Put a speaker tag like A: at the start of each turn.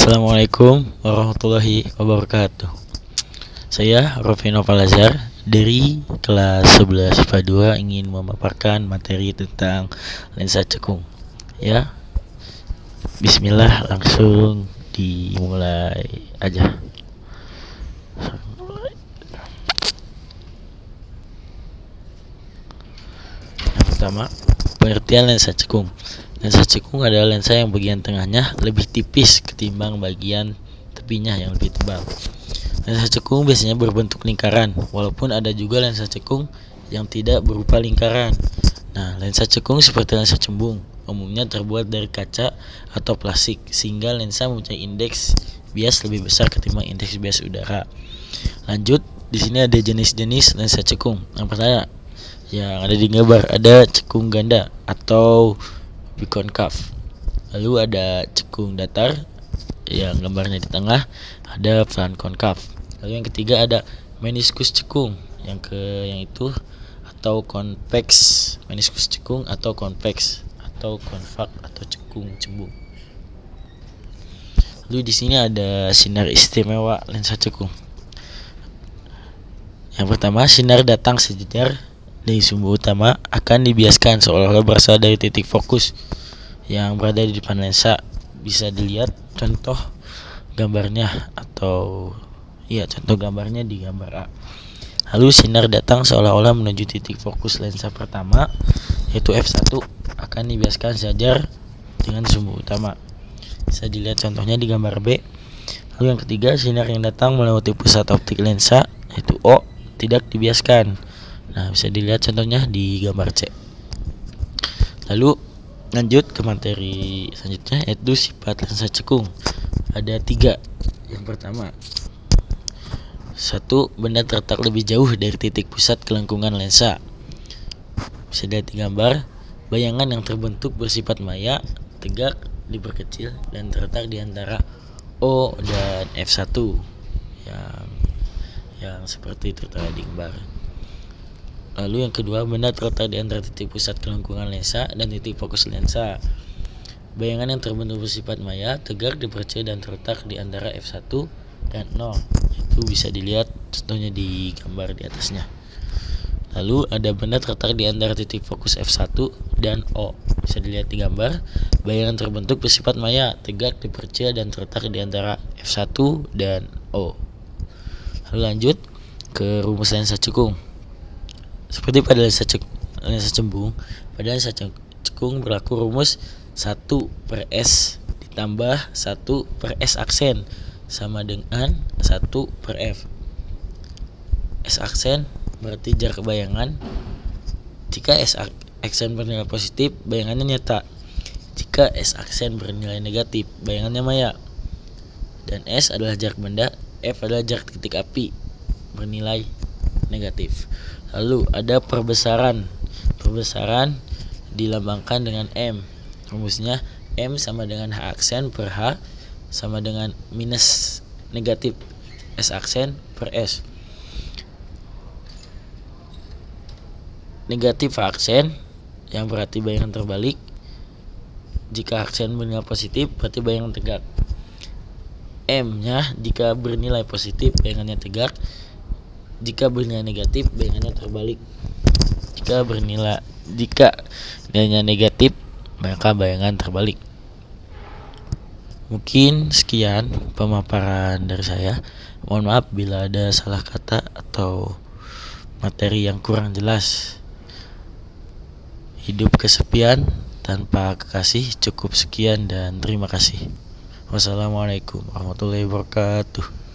A: Assalamualaikum warahmatullahi wabarakatuh. Saya Rofino Palazar dari kelas 11 IPA 2 ingin memaparkan materi tentang lensa cekung. Ya, bismillah, langsung dimulai aja. Yang pertama, pengertian lensa cekung. Lensa cekung adalah lensa yang bagian tengahnya lebih tipis ketimbang bagian tepinya yang lebih tebal. Lensa cekung biasanya berbentuk lingkaran, walaupun ada juga lensa cekung yang tidak berupa lingkaran. Nah, lensa cekung seperti lensa cembung, umumnya terbuat dari kaca atau plastik, sehingga lensa mempunyai indeks bias lebih besar ketimbang indeks bias udara. Lanjut, di sini ada jenis-jenis lensa cekung. Yang pertama, yang ada di gambar, ada cekung ganda atau bikonkav. Lalu ada cekung datar yang gambarnya di tengah, ada plan konkav. Lalu yang ketiga ada meniskus cekung yang itu atau konveks, meniskus cekung atau konveks atau konvak atau cekung cembung. Lalu di sini ada sinar istimewa lensa cekung. Yang pertama, sinar datang sejajar dari sumber utama akan dibiaskan seolah-olah berasal dari titik fokus yang berada di depan lensa. Bisa dilihat contoh gambarnya contoh gambarnya di gambar A. Lalu sinar datang seolah-olah menuju titik fokus lensa pertama, yaitu f1, akan dibiaskan sejajar dengan sumber utama. Bisa dilihat contohnya di gambar B. Lalu yang ketiga, sinar yang datang melewati pusat optik lensa, yaitu O, tidak dibiaskan. Nah, bisa dilihat contohnya di gambar C. Lalu lanjut ke materi selanjutnya, yaitu sifat lensa cekung. Ada 3. Yang pertama, 1. Benda terletak lebih jauh dari titik pusat kelengkungan lensa. Bisa dilihat di gambar, bayangan yang terbentuk bersifat maya, tegak, diperkecil, dan terletak di antara O dan F1 yang seperti itu terlihat di gambar. Lalu yang kedua, benda terletak di antara titik pusat kelengkungan lensa dan titik fokus lensa. Bayangan yang terbentuk bersifat maya, tegak, diperkecil, dan terletak di antara F1 dan 0. Itu bisa dilihat contohnya di gambar di atasnya. Lalu ada benda terletak di antara titik fokus F1 dan O. Bisa dilihat di gambar, bayangan terbentuk bersifat maya, tegak, diperkecil, dan terletak di antara F1 dan O. Lalu lanjut ke rumus lensa cekung. Seperti pada lensa cembung, pada lensa cekung berlaku rumus 1/S ditambah 1/S aksen sama dengan 1/F. S aksen berarti jarak bayangan. Jika S aksen bernilai positif, bayangannya nyata. Jika S aksen bernilai negatif, bayangannya maya. Dan S adalah jarak benda, F adalah jarak titik api bernilai negatif. Lalu ada perbesaran. Perbesaran dilambangkan dengan M. Rumusnya M sama dengan H aksen per H sama dengan minus negatif S aksen per S. Negatif H aksen yang berarti bayangan terbalik. Jika aksen bernilai positif berarti bayangan tegak. M nya jika bernilai positif bayangannya tegak. Jika bernilai negatif, bayangannya terbalik. Jika nilainya negatif, maka bayangan terbalik. Mungkin sekian pemaparan dari saya. Mohon maaf bila ada salah kata atau materi yang kurang jelas. Hidup kesepian tanpa kekasih. Cukup sekian dan terima kasih. Wassalamualaikum warahmatullahi wabarakatuh.